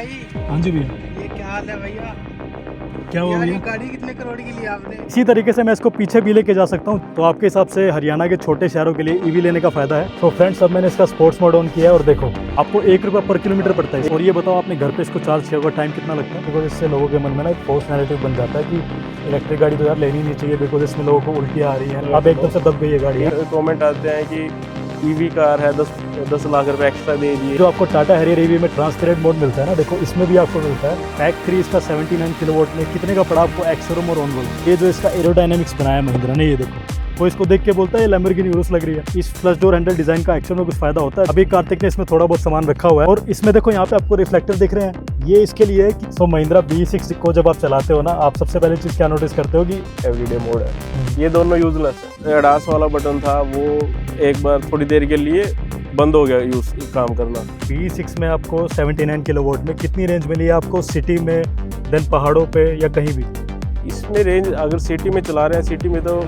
भाई। हाँ जी भैया, ये क्या हाल है भैया? क्या हुआ यार ये भैया? गाड़ी कितने करोड़ की ली आपने? इसी तरीके से मैं इसको पीछे भी लेके जा सकता हूँ। तो आपके हिसाब से हरियाणा के छोटे शहरों के लिए ईवी लेने का फायदा है। तो फ्रेंड्स, अब मैंने इसका स्पोर्ट्स मोड ऑन किया है और देखो आपको 1 रुपये पर किलोमीटर पड़ता है। और ये बताओ आपने घर पे इसको चार्ज किया होगा, टाइम कितना लगता है? बिकॉज इससे लोगों के मन में ना एक फॉल्स नैरेटिव बन जाता है कि इलेक्ट्रिक गाड़ी तो यार लेनी नहीं चाहिए, बिकॉज इसमें लोगों को उल्टियाँ आ रही हैं। अब एकदम से दब गई है गाड़ी। कमेंट आते हैं कि ईवी कार है, 10 लाख रुपए एक्स्ट्रा दे दिए। जो आपको टाटा हैरियर ईवी में ट्रांसपेरेंट मोड मिलता है ना, देखो इसमें भी आपको मिलता है। पैक 3 इसका 79 किलोवाट में कितने का पड़ा आपको एक्स-शोरूम और ऑन रोड। ये जो इसका एरोडायनेमिक्स बनाया महिंद्रा ने, ये देखो वो इसको देख के बोलता है ये लैम्बोर्गिनी उरुस लग रही है। इस फ्लश डोर हैंडल डिजाइन का एक्चुअल में कुछ फायदा होता है। अभी कार्तिक ने इसमें थोड़ा बहुत सामान रखा हुआ है और इसमें देखो यहाँ पे आपको रिफ्लेक्टर दिख रहे हैं, ये इसके लिए है कि सो महिंद्रा B6 को जब आप चलाते हो ना, आप सबसे पहले चीज क्या नोटिस करते हो कि एवरीडे मोड है, ये दोनों यूजलेस है। एडास वाला बटन था वो एक बार थोड़ी देर के लिए बंद हो गया यूज काम करना। B6 में आपको 79 किलोवाट में कितनी रेंज मिली है आपको सिटी में, देन पहाड़ों पे या कहीं भी? इसमें रेंज अगर सिटी में चला रहे हैं, सिटी में तो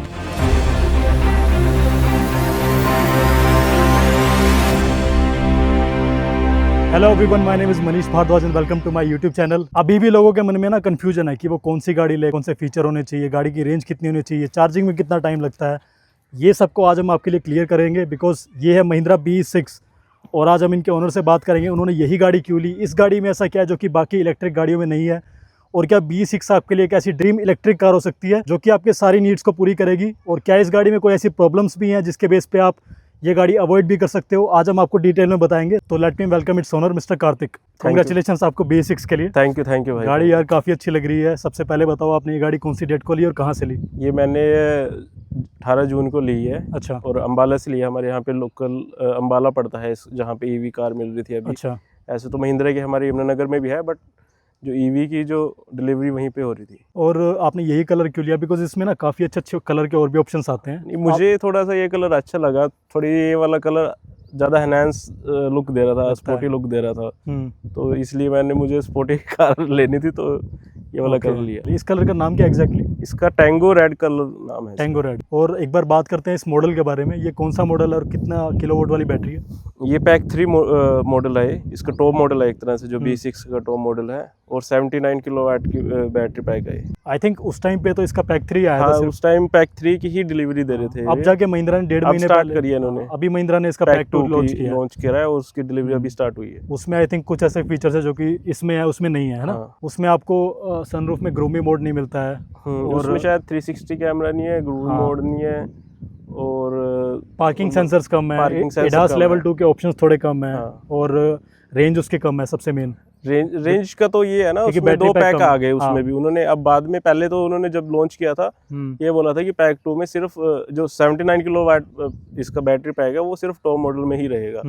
hello everyone, my name is Manish Bhardwaj and welcome to my YouTube channel. अभी भी लोगों के मन में ना कंफ्यूजन है कि वो कौन सी गाड़ी ले, कौन से फीचर होने चाहिए, गाड़ी की रेंज कितनी होनी चाहिए, चार्जिंग में कितना टाइम लगता है। ये सबको आज हम आपके लिए क्लियर करेंगे बिकॉज ये है महिंद्रा B6 और आज हम इनके ओनर से बात करेंगे उन्होंने यही गाड़ी क्यों ली, इस गाड़ी में ऐसा क्या है जो कि बाकी इलेक्ट्रिक गाड़ियों में नहीं है, और क्या B6 आपके लिए एक ऐसी ड्रीम इलेक्ट्रिक कार हो सकती है जो कि आपके सारी नीड्स को पूरी करेगी, और क्या इस गाड़ी में कोई ऐसी प्रॉब्लम्स भी हैं जिसके बेस पे आप ये गाड़ी अवॉइड भी कर सकते हो। आज हम आपको डिटेल में बताएंगे। तो let me welcome its owner mister Kartik. Congratulations आपको B6 के लिए। थैंक यू भाई। गाड़ी यार काफ़ी अच्छी लग रही है। सबसे पहले बताओ आपने ये गाड़ी कौन सी डेट को ली और कहाँ से ली? ये मैंने 18 जून को ली है। अच्छा और अम्बाला से लिया। हमारे यहाँ पे लोकल अम्बाला पड़ता है जहाँ पे ईवी कार मिल रही थी अभी। अच्छा, ऐसे तो महिंद्रा की हमारे यमुनानगर में भी है, बट जो ईवी की जो डिलीवरी वहीं पे हो रही थी। और आपने यही कलर क्यों लिया? बिकॉज इसमें ना काफ़ी अच्छे अच्छे कलर के और भी ऑप्शंस आते हैं। नहीं, मुझे थोड़ा सा ये कलर अच्छा लगा, थोड़ी ये वाला कलर ज़्यादा एनहांस लुक दे रहा था, स्पोर्टी लुक दे रहा था, तो इसलिए मुझे स्पोर्टी कार लेनी थी, तो ये वाला कलर लिया। इस कलर का नाम क्या एग्जैक्टली? इसका टैंगो रेड कलर नाम है। Tango red. और एक बार बात करते हैं इस मॉडल के बारे में, ये कौन सा मॉडल है और कितना किलोवाट वाली बैटरी है? ये पैक 3 मॉडल है। इसका टॉप मॉडल है एक तरह से, जो B6 का टॉप मॉडल है, और 79 किलोवाट की बैटरी पैक है। आई थिंक उस टाइम पे तो इसका पैक 3 आया था। हाँ, उस टाइम पैक 3 की ही डिलीवरी दे रहे थे। अब जाके महिंद्रा ने 1.5 महीने स्टार्ट करी है इन्होंने। अभी महिंद्रा ने इसका पैक 2 लॉन्च किया है और उसकी डिलीवरी अभी स्टार्ट हुई है। उसमें आई थिंक कुछ ऐसे फीचर्स है जो कि इसमें है उसमें नहीं है ना। हाँ। उसमें आपको सनरूफ में ग्रूमी मोड नहीं मिलता है, और उसमें शायद 360 कैमरा नहीं है, ग्रूम मोड नहीं है, और पार्किंग सेंसर्स कम है, सेंसर एडास कम लेवल है। 2 के ऑप्शंस थोड़े कम है, हाँ। और रेंज उसकी कम है। सबसे मेन रेंज का तो ये है ना, क्योंकि उसमें बैटरी 2 पैक पैक कम आ है। गए उसमें हाँ। भी उन्होंने। अब बाद में, पहले तो उन्होंने जब लॉन्च किया था ये बोला था कि पैक 2 में सिर्फ जो 79 किलोवाट इसका बैटरी पैक है वो सिर्फ टॉप मॉडल में ही रहेगा।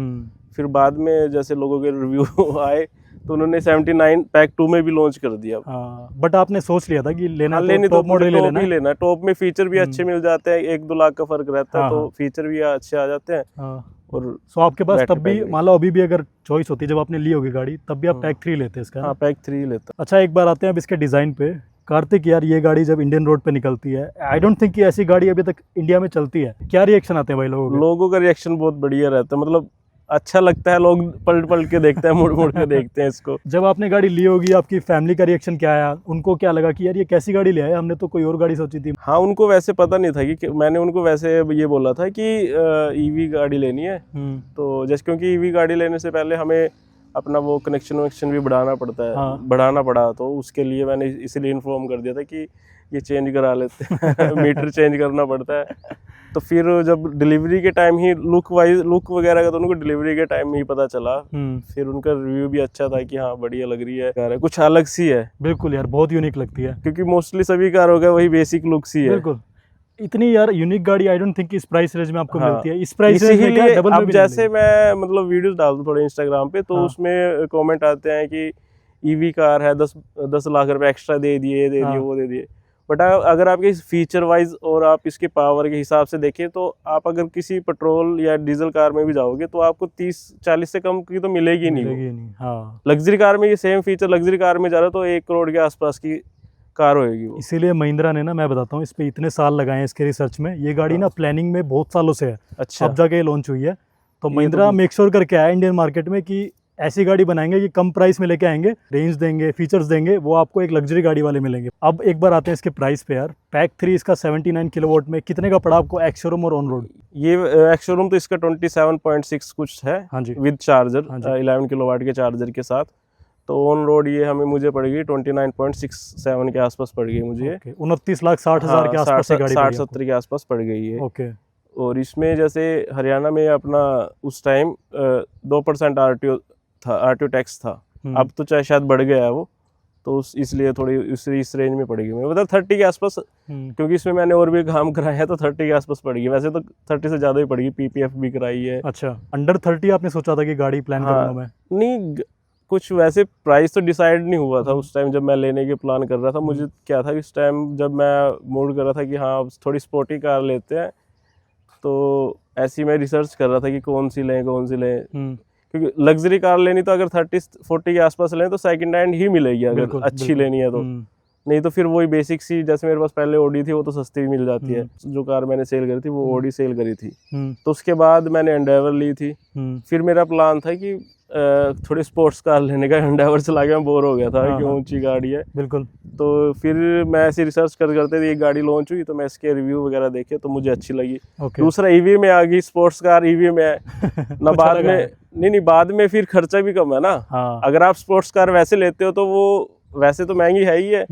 फिर बाद में जैसे लोगों के रिव्यू आए तो उन्होंने 79 पैक 2 में भी लॉन्च कर दिया। बट आपने सोच लिया था कि लेना लेनी टॉप मॉडल ही लेना। टॉप में फीचर भी अच्छे मिल जाते हैं, 1-2 लाख का फर्क रहता है, हाँ, तो फीचर भी अच्छे आ जाते हैं। और सो आपके पास बैटरी तब भी पैक मान लो अभी भी अगर चॉइस होती, जब आपने ली होगी गाड़ी, तब भी आप पैक 3 लेते हैं इसका? हाँ, पैक 3 लेता। अच्छा, एक बार आते हैं अब इसके डिज़ाइन पे। कार्तिक यार, ये गाड़ी जब इंडियन रोड पे निकलती है, आई डोंट थिंक कि ऐसी गाड़ी अभी तक इंडिया में चलती है। क्या रिएक्शन आते हैं भाई लोगों के? लोगों का रिएक्शन बहुत बढ़िया रहता है, मतलब अच्छा लगता है। लोग पलट के देखते हैं, मुड़ के देखते हैं इसको। जब आपने गाड़ी ली होगी, आपकी फैमिली का रिएक्शन क्या आया? उनको क्या लगा कि यार ये कैसी गाड़ी ले आए, हमने तो कोई और गाड़ी सोची थी? हाँ, उनको वैसे पता नहीं था कि मैंने उनको वैसे ये बोला था कि ईवी गाड़ी लेनी है। तो जैसे क्योंकि ईवी गाड़ी लेने से पहले हमें अपना वो कनेक्शन भी बढ़ाना पड़ता है। हाँ। बढ़ाना पड़ा, तो उसके लिए मैंने इसलिए इन्फॉर्म कर दिया था कि ये चेंज करा लेते हैं मीटर चेंज करना पड़ता है। तो फिर जब डिलीवरी के टाइम ही लुक वगैरह का तो उनको डिलीवरी के टाइम ही पता चला। फिर उनका रिव्यू भी अच्छा था कि हाँ बढ़िया लग रही है कार, कुछ अलग सी है। बिल्कुल यार, बहुत यूनिक लगती है, क्योंकि मोस्टली सभी कारों का वही बेसिक लुक सी है। बिल्कुल। इतनी यार यूनिक गाड़ी आई डोंट थिंक इस प्राइस रेंज में आपको हाँ। मिलती है। इस प्राइस रेंज में क्या डबल में अब भी जैसे मैं मतलब वीडियोस डालता हूँ थोड़े इंस्टाग्राम पे, तो हाँ। उसमें कमेंट आते हैं कि ईवी कार है, 10 लाख रुपए एक्स्ट्रा दे दिए हाँ। वो दे दिए। बट अगर आप इस फीचर वाइज और आप इसके पावर के हिसाब से देखें, तो आप अगर किसी पेट्रोल या डीजल कार में भी जाओगे तो आपको 30-40 से कम की तो मिलेगी नहीं। हाँ। लग्जरी कार में ये सेम फीचर लग्जरी कार में जा रहा है, तो 1 करोड़ के आसपास की कार होएगी वो। इसीलिए महिंद्रा ने ना, मैं बताता हूँ, इस पे इतने साल लगाए हैं इसके रिसर्च में। ये गाड़ी ना प्लानिंग में बहुत सालों से है, अच्छा। अब जाके लॉन्च हुई है। तो ये महिंद्रा तो मेक श्योर करके आया इंडियन मार्केट में कि ऐसी गाड़ी बनाएंगे कि कम प्राइस में लेके आएंगे, रेंज देंगे, फीचर्स देंगे, वो आपको एक लग्जरी गाड़ी वाले मिलेंगे। अब एक बार आते हैं इसके प्राइस पे यार। पैक 3 इसका 79 किलोवाट में कितने का पड़ा आपको एक्स शोरूम और ऑन रोड? ये एक्स शोरूम तो इसका 27.6 कुछ है, हाँ जी, विद चार्जर, हाँ जी। 11 किलोवाट के चार्जर के साथ। तो ऑन रोड ये हमें मुझे पड़ेगी 29.67 के आसपास पड़ गई मुझे। 29,60,000 के आसपास ये गाड़ी पड़ी 60-70 के आसपास पड़ गई है। ओके। और इसमें जैसे हरियाणा में अपना उस टाइम 2% आरटीओ था, आरटीओ टैक्स था। अब तो चाहे शायद बढ़ गया है वो, तो इसलिए थोड़ी इस रेंज में पड़ेगी। मैं मतलब 30 के आसपास, क्योंकि इसमें मैंने और भी काम कराया है, तो 30 के आसपास पड़ेगी। वैसे तो 30 से ज़्यादा ही पड़ेगी, पीपीएफ भी कराई है। अच्छा, अंडर 30 आपने सोचा था कि गाड़ी प्लान करूँगा मैं? नहीं, कुछ वैसे प्राइस तो डिसाइड नहीं हुआ था उस टाइम जब मैं लेने के प्लान कर रहा था। मुझे क्या था कि उस टाइम जब मैं मूड कर रहा था कि हाँ थोड़ी स्पोर्टी कार लेते हैं, तो ऐसी मैं रिसर्च कर रहा था कि कौन सी लें। क्योंकि लग्जरी कार लेनी तो अगर 30-40 के आसपास लें तो सेकंड हैंड ही मिलेगी, अगर अच्छी लेनी है तो। नहीं तो फिर वही बेसिक सी, जैसे मेरे पास पहले ऑडी थी, वो तो सस्ती भी मिल जाती है। जो कार मैंने सेल करी थी वो ऑडी सेल करी थी। तो उसके बाद मैंने एंडेवर ली थी। फिर मेरा प्लान था कि थोड़ी स्पोर्ट्स कार लेने का। एंडेवर चला के मैं बोर हो गया था कि ऊंची गाड़ी है। बिल्कुल। तो फिर मैं ऐसी रिसर्च करते एक गाड़ी लॉन्च हुई, तो मैं इसके रिव्यू वगैरह देखे तो मुझे अच्छी लगी। दूसरा ईवी में आ गई, स्पोर्ट्स कार ईवी में है ना। बाद में नहीं, बाद में फिर खर्चा भी कम है ना। अगर आप स्पोर्ट्स कार वैसे लेते हो तो वो वैसे तो महंगी है ही है,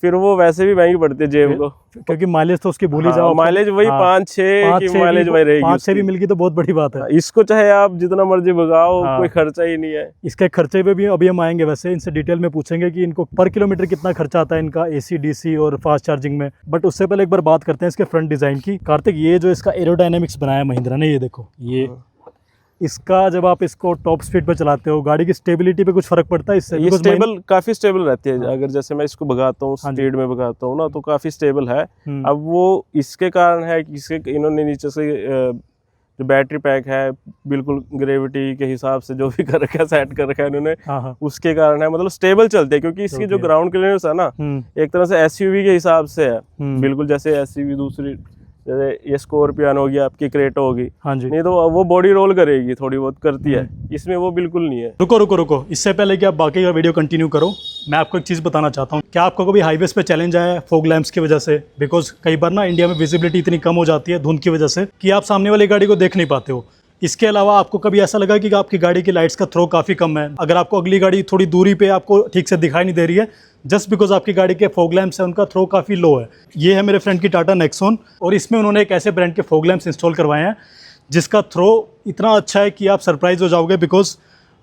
फिर वो वैसे भी महंगी पड़ती है जेब को, क्योंकि माइलेज तो उसकी भूल ही जाओ। माइलेज वही 5-6 की माइलेज वही रहेगी। 5-6 भी मिल गई तो बहुत बड़ी बात है। इसको चाहे आप जितना मर्जी भगाओ, कोई खर्चा ही नहीं है। इसके खर्चे पे भी अभी हम आएंगे, वैसे इनसे डिटेल में पूछेंगे कि इनको पर किलोमीटर कितना खर्चा आता है इनका एसी डीसी और फास्ट चार्जिंग में। बट उससे पहले एक बार बात करते हैं इसके फ्रंट डिजाइन की। कार्तिक, ये जो इसका एरोडायनेमिक्स बनाया महिंद्रा ने, ये देखो, ये इसका जब आप इसको टॉप स्पीड पे चलाते हो, गाड़ी की स्टेबिलिटी पे कुछ फर्क पड़ता है इससे? ये स्टेबल, काफी स्टेबल रहती है। अगर जैसे मैं इसको भगाता हूँ, स्पीड में भगाता हूँ ना, तो काफी स्टेबल है। अब वो इसके कारण है कि इसके इन्होंने नीचे से जो बैटरी पैक है, बिल्कुल ग्रेविटी के हिसाब से जो भी कर रखा है, सेट कर रखा है इन्होंने, उसके कारण है। मतलब स्टेबल चलते हैं, क्योंकि इसकी जो ग्राउंड क्लियरेंस है ना, एक तरह से एसयूवी के हिसाब से है। बिल्कुल जैसे एसयूवी दूसरी, जैसे ये स्कॉर्पियन होगी, आपकी क्रेटो होगी, नहीं तो वो बॉडी रोल करेगी, थोड़ी बहुत करती है। इसमें वो बिल्कुल नहीं है। रुको, इससे पहले कि आप बाकी का वीडियो कंटिन्यू करो, मैं आपको एक चीज़ बताना चाहता हूँ। क्या आपको कभी हाईवेज पे चैलेंज आया है फॉग लैंप्स की वजह से? बिकॉज कई बार ना इंडिया में विजिबिलिटी इतनी कम हो जाती है धुंध की वजह से कि आप सामने वाली गाड़ी को देख नहीं पाते हो। इसके अलावा आपको कभी ऐसा लगा कि आपकी गाड़ी की लाइट्स का थ्रो काफ़ी कम है, अगर आपको अगली गाड़ी थोड़ी दूरी पे आपको ठीक से दिखाई नहीं दे रही है, जस्ट बिकॉज आपकी गाड़ी के फॉग लैंप्स है, उनका थ्रो काफ़ी लो है। ये है मेरे फ्रेंड की टाटा नेक्सॉन, और इसमें उन्होंने एक ऐसे ब्रांड के फॉग लैंप्स इंस्टॉल करवाए हैं जिसका थ्रो इतना अच्छा है कि आप सरप्राइज हो जाओगे। बिकॉज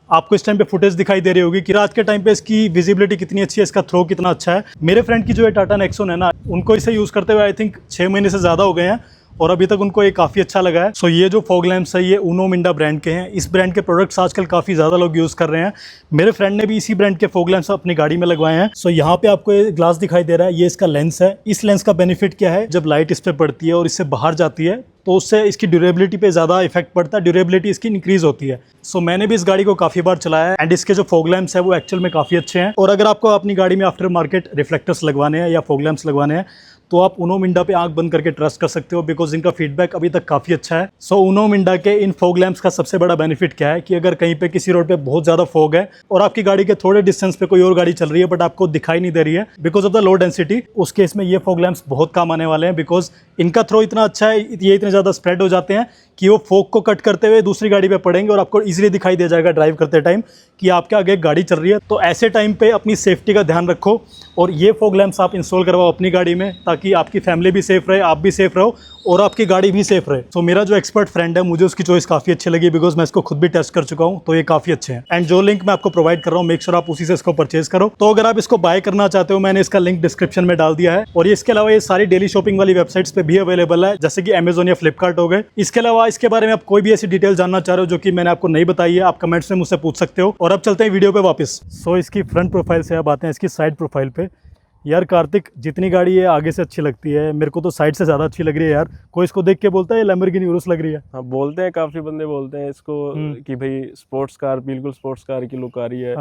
आपको इस टाइम पे फुटेज दिखाई दे रही होगी कि रात के टाइम पे इसकी विजिबिलिटी कितनी अच्छी है, इसका थ्रो कितना अच्छा है। मेरे फ्रेंड की जो है टाटा नेक्सॉन है ना, उनको इसे यूज़ करते हुए आई थिंक 6 महीने से ज़्यादा हो गए हैं, और अभी तक उनको ये काफ़ी अच्छा लगा है। सो ये जो फॉग लैंप्स है, ये उनो मिंडा ब्रांड के हैं। इस ब्रांड के प्रोडक्ट्स आजकल काफ़ी ज़्यादा लोग यूज़ कर रहे हैं। मेरे फ्रेंड ने भी इसी ब्रांड के फॉग लैंप्स अपनी गाड़ी में लगवाए हैं। सो यहाँ पे आपको ये ग्लास दिखाई दे रहा है, ये इसका लेंस है। इस लेंस का बेनिफिट क्या है, जब लाइट इस पर पड़ती है और इससे बाहर जाती है तो उससे इसकी ड्यूरेबिलिटी पे ज़्यादा इफेक्ट पड़ता है, ड्यूरेबिलिटी इसकी इंक्रीज होती है। सो मैंने भी इस गाड़ी को काफ़ी बार चलाया है, एंड इसके जो फॉग लैंप्स है वो एक्चुअल में काफ़ी अच्छे हैं। और अगर आपको अपनी गाड़ी में आफ्टर मार्केट रिफ्लेक्टर्स लगवाने हैं या फॉग लैंप्स लगवाने हैं, तो आप उनो मिंडा पे आंख बंद करके ट्रस्ट कर सकते हो, बिकॉज इनका फीडबैक अभी तक काफ़ी अच्छा है। सो उनो मिंडा के इन फॉग लैंप्स का सबसे बड़ा बेनिफिट क्या है कि अगर कहीं पे किसी रोड पे बहुत ज़्यादा फॉग है और आपकी गाड़ी के थोड़े डिस्टेंस पे कोई और गाड़ी चल रही है बट आपको दिखाई नहीं दे रही है because of the low density, उस केस में ये फॉग लैंप्स बहुत काम आने वाले हैं। बिकॉज इनका थ्रो इतना अच्छा है, ये इतने ज़्यादा स्प्रेड हो जाते हैं कि वो फॉग को कट करते हुए दूसरी गाड़ी पे पड़ेंगे और आपको इजीली दिखाई दे जाएगा ड्राइव करते टाइम कि आपके आगे एक गाड़ी चल रही है। तो ऐसे टाइम पे अपनी सेफ्टी का ध्यान रखो और ये फॉग लैंप्स आप इंस्टॉल करवाओ अपनी गाड़ी में, ताकि आपकी फैमिली भी सेफ रहे, आप भी सेफ रहो और आपकी गाड़ी भी सेफ रहे। तो मेरा जो एक्सपर्ट फ्रेंड है, मुझे उसकी चॉइस काफ़ी अच्छी लगी, बिकॉज मैं इसको खुद भी टेस्ट कर चुका हूँ, तो ये काफ़ी अच्छे हैं। एंड जो लिंक मैं आपको प्रोवाइड कर रहा हूँ, मेक श्योर आप उसी से इसको परचेज करो। तो अगर आप इसको बाय करना चाहते हो, मैंने इसका लिंक डिस्क्रिप्शन में डाल दिया है। और इसके अलावा ये सारी डेली शॉपिंग वाली वेबसाइट्स पे भी अवेलेबल है, जैसे कि अमेजोन या फ्लिपकार्ट हो गए। इसके अलावा इसके बारे में आप कोई भी ऐसी डिटेल जानना चाह रहे हो जो कि मैंने आपको नहीं बताई है, आप कमेंट्स में मुझसे पूछ सकते हो। और अब चलते हैं वीडियो पे वापस। सो इसकी फ्रंट प्रोफाइल से अब आते हैं इसकी साइड प्रोफाइल पे। यार कार्तिक, जितनी गाड़ी है आगे से अच्छी लगती है, मेरे को तो साइड से ज़्यादा अच्छी लग रही है यार। कोई इसको देख के बोलता है लैम्बोर्गिनी उरुस लग रही है? हाँ, बोलते हैं, काफ़ी बंदे बोलते हैं इसको कि भाई स्पोर्ट्स कार, बिल्कुल स्पोर्ट्स कार की लुक आ रही है।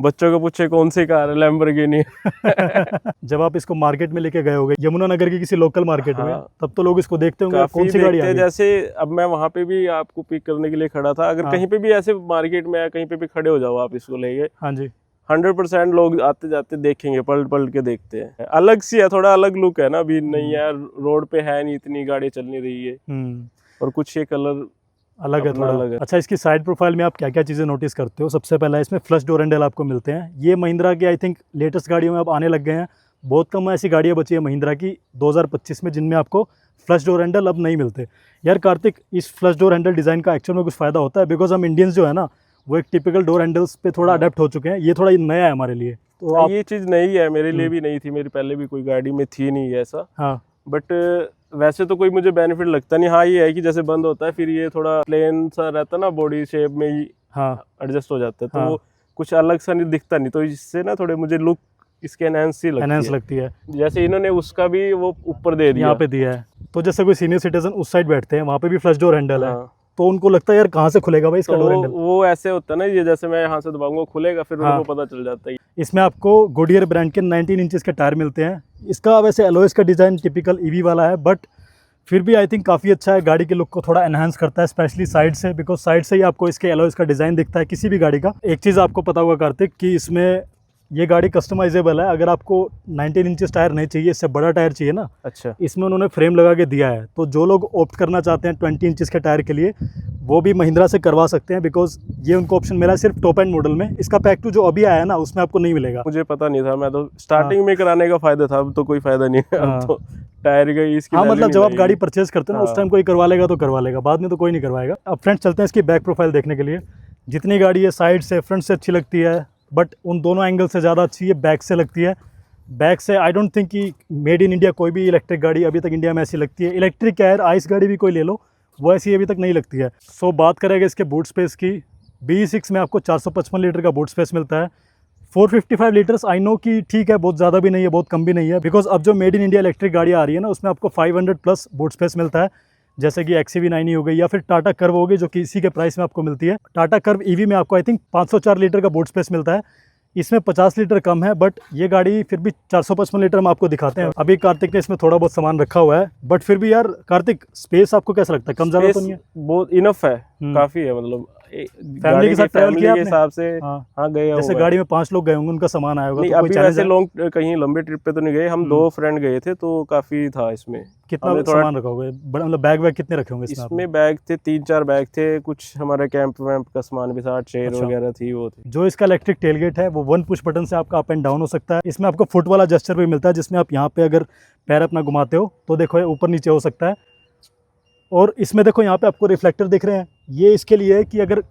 बच्चों को पूछे कौन सी कार है, लैम्बोर्गिनी। जब आप इसको मार्केट में लेके गए होगे यमुनानगर की किसी लोकल मार्केट में, हाँ। तब तो लोग इसको देखते होंगे काफी कौन सी गाड़ी देखते आ हैं। गई। जैसे अब मैं वहां पे भी आपको पिक करने के लिए खड़ा था, अगर हाँ। कहीं पे भी ऐसे मार्केट में या कहीं पे भी खड़े हो जाओ आप इसको लेके, हाँ जी 100% लोग आते जाते देखेंगे, पलट पलट के देखते हैं। अलग सी है, थोड़ा अलग लुक है ना, अभी नहीं यार रोड पे है नहीं, इतनी गाड़ी चल नहीं रही है, और कुछ ये कलर अलग है अपना थोड़ा। अलग है। अच्छा, इसकी साइड प्रोफाइल में आप क्या क्या चीज़ें नोटिस करते हो? सबसे पहला इसमें फ्लश डोर हैंडल आपको मिलते हैं। ये महिंद्रा के आई थिंक लेटेस्ट गाड़ियों में अब आने लग गए हैं। बहुत कम ऐसी गाड़ियाँ बची है महिंद्रा की 2025 में जिनमें आपको फ्लश डोर हैंडल अब नहीं मिलते। यार कार्तिक, इस फ्लश डोर हैंडल डिज़ाइन का एक्चुअल में कुछ फ़ायदा होता है? बिकॉज हम इंडियंस जो है ना, वो एक टिपिकल डोर हैंडल्स पे थोड़ा अडेप्ट हो चुके हैं। ये थोड़ा नया है हमारे लिए, तो आप ये चीज नई है, मेरे लिए भी नहीं थी, मेरी पहले भी कोई गाड़ी में थी नहीं ऐसा। हाँ बट वैसे तो कोई मुझे बेनिफिट लगता नहीं। हाँ ये है कि जैसे बंद होता है फिर ये थोड़ा प्लेन सा रहता है ना, बॉडी शेप में ही हाँ एडजस्ट हो जाता है, तो हाँ। वो कुछ अलग सा नहीं दिखता नहीं, तो इससे ना थोड़े मुझे लुक इसके एनहांस सी एनहांस लगती है। लगती है। जैसे इन्होंने उसका भी वो ऊपर दे दिया, यहाँ पे दिया है, तो जैसे कोई सीनियर सिटीजन उस साइड बैठते हैं, वहाँ पे भी फ्लश डोर हैंडल है, हाँ। तो उनको लगता है यार कहाँ से खुलेगा भाई इसका तो डोर हैंडल। वो ऐसे होता है ना, ये जैसे मैं यहाँ से दबाऊंगा खुलेगा, फिर हाँ। उनको पता चल जाता है। इसमें आपको गुडियर ब्रांड के 19 इंचेस के टायर मिलते हैं। इसका वैसे एलॉयस का डिज़ाइन टिपिकल ईवी वाला है, बट फिर भी आई थिंक काफ़ी अच्छा है, गाड़ी के लुक को थोड़ा एनहांस करता है, स्पेशली साइड से, बिकॉज साइड से ही आपको इसके एलॉयस का डिज़ाइन दिखता है किसी भी गाड़ी का। एक चीज़ आपको पता होगा कार्तिक कि इसमें ये गाड़ी कस्टमाइजेबल है। अगर आपको 19 इंचेस टायर नहीं चाहिए, इससे बड़ा टायर चाहिए ना, अच्छा, इसमें उन्होंने फ्रेम लगा के दिया है। तो जो लोग ऑप्ट करना चाहते हैं 20 इंचेस के टायर के लिए, वो भी महिंद्रा से करवा सकते हैं, बिकॉज ये उनको ऑप्शन मिला है सिर्फ टॉप एंड मॉडल में। इसका पैक 2 जो अभी आया है ना, उसमें आपको नहीं मिलेगा। मुझे पता नहीं था, मैं तो स्टार्टिंग में कराने का फायदा था, अब तो कोई फायदा नहीं है। हाँ। अब तो टायर का इसकी हाँ value मतलब नहीं जब आप रहेगी। गाड़ी परचेज करते हो ना, उस हाँ। टाइम कोई करवा लेगा तो करवा लेगा, बाद में तो कोई नहीं करवाएगा। अब फ्रेंड्स चलते हैं इसकी बैक प्रोफाइल देखने के लिए। जितनी गाड़ी है साइड से फ्रंट से अच्छी लगती है, बट उन दोनों एंगल से ज़्यादा अच्छी है बैक से लगती है। बैक से आई डोंट थिंक कि मेड इन इंडिया कोई भी इलेक्ट्रिक गाड़ी अभी तक इंडिया में ऐसी लगती है। इलेक्ट्रिक क्या है, आइस गाड़ी भी कोई ले लो, वो ऐसी अभी तक नहीं लगती है। सो बात करेंगे इसके बूट स्पेस की। BE6 में आपको 455 लीटर का बूट स्पेस मिलता है। 455 लीटर्स आई नो कि ठीक है, बहुत ज़्यादा भी नहीं है, बहुत कम भी नहीं है, बिकॉज अब जो मेड इन इंडिया इलेक्ट्रिक गाड़ी आ रही है ना, उसमें आपको 500 प्लस बूट स्पेस मिलता है, जैसे कि XCV9 हो गई या फिर टाटा कर्व होगी, जो कि इसी के प्राइस में आपको मिलती है। टाटा कर्व EV में आपको आई थिंक 504 लीटर का बूट स्पेस मिलता है, इसमें 50 लीटर कम है, बट ये गाड़ी फिर भी 455 लीटर में आपको दिखाते हैं। अभी कार्तिक ने इसमें थोड़ा बहुत सामान रखा हुआ है, बट फिर भी यार कार्तिक, स्पेस आपको कैसा लगता है? कम ज़्यादा तो नहीं है? बहुत इनफ है, काफी है, मतलब फैमिली के साथ ट्रैवल किया के आपने? हिसाब से। हाँ। हाँ गए जैसे हुए। गाड़ी में 5 लोग गए होंगे, उनका सामान आया होगा, नहीं तो कोई अभी चैलेंज वैसे है? लॉन्ग कहीं लंबे ट्रिप पे तो नहीं गए हम, 2 फ्रेंड गए थे, तो काफी था इसमें। कितना हमने थोड़ा- सामान रखा होगा? मतलब बैग वैग कितने रखे होंगे इसमें आपने? इसमें बैग थे 3-4 बैग थे, कुछ हमारे कैंप वैम्प का सामान भी था, चेयर अच्छा। वगैरह थी, वो थी। जो इसका इलेक्ट्रिक टेलगेट है, वो 1 पुश बटन से आपका अप एंड डाउन हो सकता है। इसमें आपको फुट वाला जेस्चर भी मिलता है, जिसमें आप यहाँ पे अगर पैर अपना घुमाते हो तो देखो ये ऊपर नीचे हो सकता है। और इसमें देखो यहाँ पे आपको रिफ्लेक्टर दिख रहे हैं, ये इसके लिए है कि अगर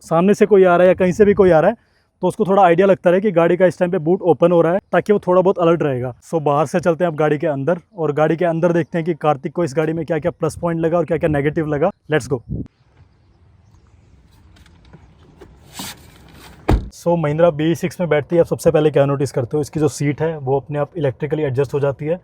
सामने से कोई आ रहा है या कहीं से भी कोई आ रहा है, तो उसको थोड़ा आइडिया लगता रहे कि गाड़ी का इस टाइम पे बूट ओपन हो रहा है, ताकि वो थोड़ा बहुत अलर्ट रहेगा। सो बाहर से चलते हैं अब गाड़ी के अंदर, और गाड़ी के अंदर देखते हैं कि कार्तिक को इस गाड़ी में क्या क्या प्लस पॉइंट लगा और क्या क्या नेगेटिव लगा। Let's go. So Mahindra BE6 में बैठती है, आप सबसे पहले क्या नोटिस करते हो? इसकी जो सीट है वो अपने आप इलेक्ट्रिकली एडजस्ट हो जाती है।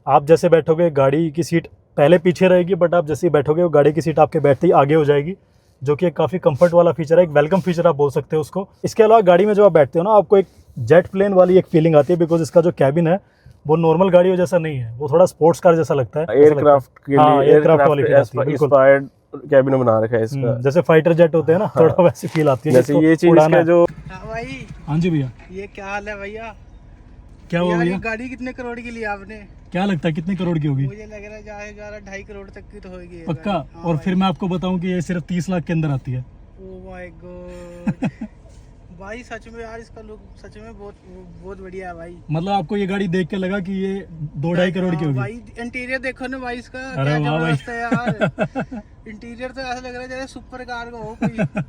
आप जैसे बैठोगे गाड़ी की सीट पहले पीछे रहेगी, बट आप जैसे ही बैठोगे वो गाड़ी की सीट आपके बैठते ही आगे हो जाएगी, जो कि एक काफ़ी कंफर्ट वाला फीचर है, एक वेलकम फीचर आप बोल सकते हो उसको। इसके अलावा गाड़ी में जब आप बैठते हो ना, आपको एक जेट प्लेन वाली एक फीलिंग आती है, बिकॉज इसका जो कैबिन है वो नॉर्मल गाड़ियों जैसा नहीं है, वो थोड़ा स्पोर्ट्स कार जैसा लगता है। एयरक्राफ्ट के हाँ, लिए एयरक्राफ्ट वाली फील आती है, बिल्कुल। इंस्पायर्ड कैबिन बना रखा है इसका। जैसे फाइटर जेट होते हैं ना, थोड़ा वैसी फील आती है। जैसे जिसको ये चीज उड़ाना इसका है। जो हाँ भाई, हाँ जी भैया, ये क्या हाल है भैया? क्या हुआ यार भैया? ये गाड़ी कितने करोड़ की ली आपने? क्या लगता है कितने करोड़ की होगी? मुझे लग रहा है जाएगा 2.5 करोड़ तक की तो होगी ये पक्का? गाड़ी। हाँ और भाई। फिर मैं आपको बताऊं कि ये सिर्फ 30 लाख के अंदर आती है। ओ माय गॉड भाई, सच में यार इसका लुक सच में बहुत बहुत बढ़िया है भाई। मतलब आपको ये गाड़ी देख के लगा कि ये 2-2.5 करोड़ की हाँ होगी? भाई, इंटीरियर देखो ना भाई इसका, अरे क्या वाह भाई। जबरदस्त है यार। इंटीरियर तो ऐसा लग रहा है जैसे सुपर कार का हो कोई।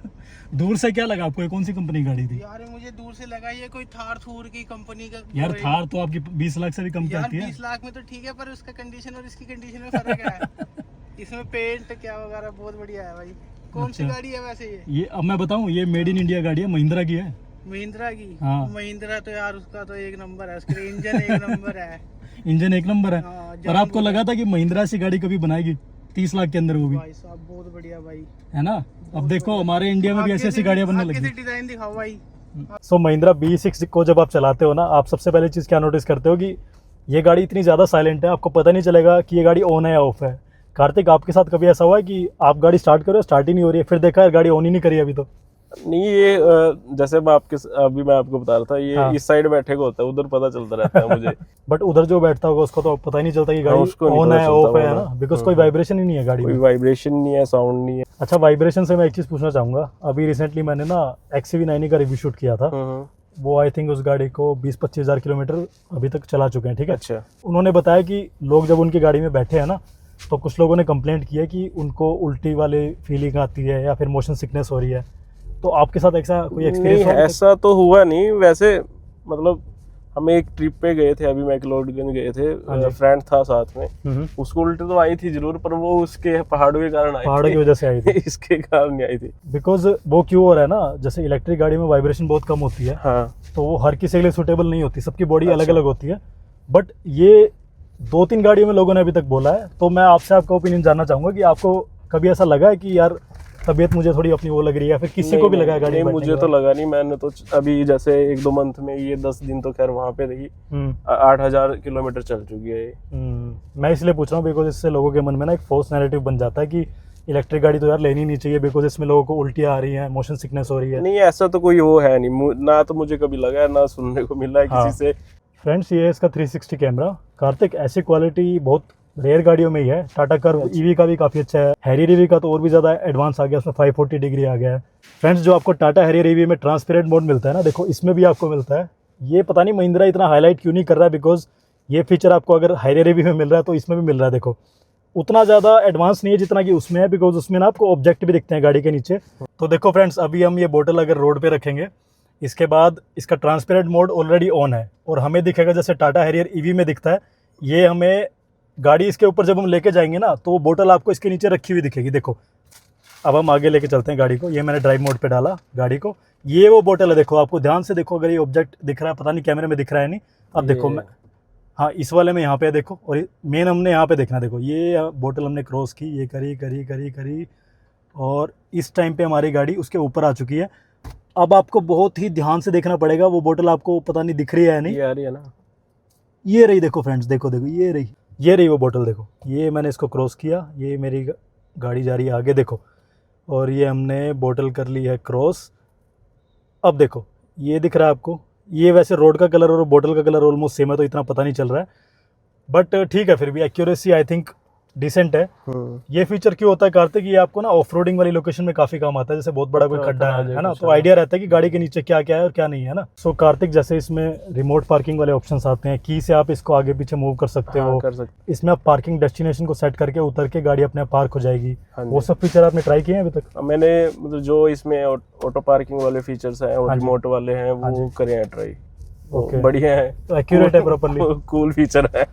दूर से क्या लगा आपको? ये कौन सी कंपनी की गाड़ी थी? यार मुझे दूर से लगा ये कोई थार थूर की कंपनी का। यार थार तो आपकी 20 लाख से भी कम की यार आती है। 20 लाख में तो ठीक है, पर उसका कंडीशन और इसकी कंडीशन में फर्क है। इसमें पेंट क्या वगैरह बहुत बढ़िया है भाई। कौन सी अच्छा। गाड़ी है वैसे ये? ये अब मैं बताऊं, ये मेड इन इंडिया गाड़ी है, महिंद्रा की है। महिंद्रा की? हाँ। महिंद्रा तो यार उसका तो एक नंबर है, उसका इंजन एक नंबर है। इंजन एक नंबर है। हाँ, पर आपको लगा था कि महिंद्रा से गाड़ी कभी बनाएगी 30 लाख के अंदर वो भी, भाई साहब बहुत बढ़िया भाई। है ना? अब देखो हमारे इंडिया में भी ऐसी ऐसी गाड़ियां बनने आगे लगी। से डिजाइन दिखाओ भाई। सो महिंद्रा B6 को जब आप चलाते हो ना, आप सबसे पहले चीज़ क्या नोटिस करते हो कि ये गाड़ी इतनी ज़्यादा साइलेंट है, आपको पता नहीं चलेगा कि ये गाड़ी ऑन है या ऑफ है। कार्तिक, आपके साथ कभी ऐसा हुआ है कि आप गाड़ी स्टार्ट करो, स्टार्ट ही नहीं हो रही है, फिर देखा यार गाड़ी ऑन ही नहीं करी अभी तो? नहीं, ये जैसे अभी मैं आपको बता रहा था, ये हाँ। इस साइड बैठे को होता है, उधर पता चलता रहता है मुझे। बट उधर जो बैठता होगा उसको तो पता ही नहीं चलता कि हाँ, गाड़ी उसको नहीं ऑन पता है चलता ऑफ है वो ना, ना। बिकॉज कोई वाइब्रेशन ही नहीं है गाड़ी कोई में। वाइब्रेशन नहीं है, साउंड नहीं है। अच्छा, वाइब्रेशन से मैं एक चीज़ पूछना चाहूँगा। अभी रिसेंटली मैंने ना XCV90 का रिव्यू शूट किया था। वो आई थिंक उस गाड़ी को 20-25 हज़ार किलोमीटर अभी तक चला चुके हैं, ठीक है। अच्छा। उन्होंने बताया कि लोग जब उनकी गाड़ी में बैठे हैं ना, तो कुछ लोगों ने कंप्लेंट की है कि उनको उल्टी वाली फीलिंग आती है या फिर मोशन सिकनेस हो रही है। तो आपके साथ ऐसा कोई नहीं, एक्सपीरियंस? ऐसा तो हुआ नहीं। वैसे मतलब हम एक ट्रिप पे गए थे, अभी मैक्लोडगंज गए हाँ थे, जी। फ्रेंड था साथ में। उसको उल्टी तो आई थी जरूर, पर वो उसके पहाड़ों के कारण आई पहाड़ों थी। की वजह से आई थी। इसके कारण नहीं आई थी। बिकॉज वो क्यों हो रहा है ना, जैसे इलेक्ट्रिक गाड़ी में वाइब्रेशन बहुत कम होती है, हाँ। तो वो हर किसी के लिए सूटेबल नहीं होती, सबकी बॉडी अच्छा। अलग अलग होती है। बट ये 2-3 गाड़ियों में लोगों ने अभी तक बोला है, तो मैं आपसे आपका ओपिनियन जानना चाहूँगा कि आपको कभी ऐसा लगा है कि यार तबीयत मुझे थोड़ी अपनी वो लग रही है, या फिर किसी को भी लगा है गाड़ी नहीं, में मुझे बैठने तो के बाद? लगा नहीं। मैंने तो अभी जैसे 1-2 मंथ में, ये 10 दिन तो खैर वहाँ पे रही, हम्म, 8,000 किलोमीटर चल चुकी है ये। मैं इसलिए पूछ रहा हूँ बिकॉज इससे लोगों के मन में ना एक फोर्स नैरेटिव बन जाता है कि इलेक्ट्रिक गाड़ी तो यार लेनी नहीं चाहिए, बिकॉज इसमें लोगों को उल्टियाँ आ रही हैं, मोशन सिकनेस हो रही है। नहीं, ऐसा तो कोई वो है नहीं, ना तो मुझे कभी लगा है, ना सुनने को मिला है हाँ। किसी से। फ्रेंड्स, ये है इसका 360 कैमरा। कार्तिक, ऐसी क्वालिटी बहुत रेयर गाड़ियों में ही है। टाटा कर्व ईवी का भी काफ़ी अच्छा है, हैरियर ईवी का तो और भी ज़्यादा एडवांस आ गया, उसमें 540 डिग्री आ गया है। फ्रेंड्स, जो आपको टाटा हैरियर ईवी में ट्रांसपेरेंट मोड मिलता है ना, देखो इसमें भी आपको मिलता है। ये पता नहीं महिंद्रा इतना हाईलाइट क्यों नहीं कर रहा है, बिकॉज ये फीचर आपको अगर हैरियर ईवी में मिल रहा है तो इसमें भी मिल रहा है। देखो उतना ज़्यादा एडवांस नहीं है जितना कि उसमें है, बिकॉज उसमें ना आपको ऑब्जेक्ट भी दिखते हैं गाड़ी के नीचे। तो देखो फ्रेंड्स, अभी हम ये बोतल अगर रोड पे रखेंगे, इसके बाद इसका ट्रांसपेरेंट मोड ऑलरेडी ऑन है और हमें दिखेगा जैसे टाटा हैरियर ईवी में दिखता है। ये हमें गाड़ी इसके ऊपर जब हम लेके जाएंगे ना, तो वो बोतल आपको इसके नीचे रखी हुई दिखेगी। देखो अब हम आगे लेके चलते हैं गाड़ी को। ये मैंने ड्राइव मोड पे डाला गाड़ी को, ये वो बोतल है। देखो आपको ध्यान से देखो, अगर ये ऑब्जेक्ट दिख रहा है, पता नहीं कैमरे में दिख रहा है नहीं। अब देखो मैं, हाँ इस वाले में यहाँ पे देखो, और मेन हमने यहाँ पे देखना। देखो ये बोतल हमने क्रॉस की, ये करी करी करी करी, और इस टाइम पे हमारी गाड़ी उसके ऊपर आ चुकी है। अब आपको बहुत ही ध्यान से देखना पड़ेगा, वो बोतल आपको पता नहीं दिख रही है या नहीं। ये आ रही है ना, ये रही, देखो फ्रेंड्स, देखो देखो ये रही वो बोतल। देखो ये मैंने इसको क्रॉस किया, ये मेरी गाड़ी जा रही है आगे, देखो, और ये हमने बोतल कर ली है क्रॉस। अब देखो ये दिख रहा है आपको, ये वैसे रोड का कलर और बोतल का कलर ऑलमोस्ट सेम है, तो इतना पता नहीं चल रहा है, बट ठीक है, फिर भी एक्यूरेसी आई थिंक डिसेंट है। ये फीचर क्यों होता है कार्तिक, ये आपको ना ऑफ रोडिंग वाली लोकेशन में काफी काम आता है, जैसे बहुत बड़ा कोई खड्डा है ना, तो आइडिया रहता है कि गाड़ी के नीचे क्या क्या है और क्या नहीं है ना। सो कार्तिक, जैसे इसमें रिमोट पार्किंग वाले ऑप्शंस आते हैं, की से आप इसको आगे पीछे मूव कर सकते हो, कर सकते। इसमें आप पार्किंग डेस्टिनेशन को सेट करके उतर के गाड़ी अपने आप पार्क हो जाएगी। हाँ जी। वो सब फीचर आपने ट्राई किए हैं अभी तक? मैंने मतलब जो इसमें ऑटो पार्किंग वाले फीचर्स हैं और हाँ जी। रिमोट वाले हैं, हाँ वो जी। करे हैं ट्राई। ओके। बढ़िया है, तो एक्यूरेट है प्रॉपर्ली। कूल फीचर है।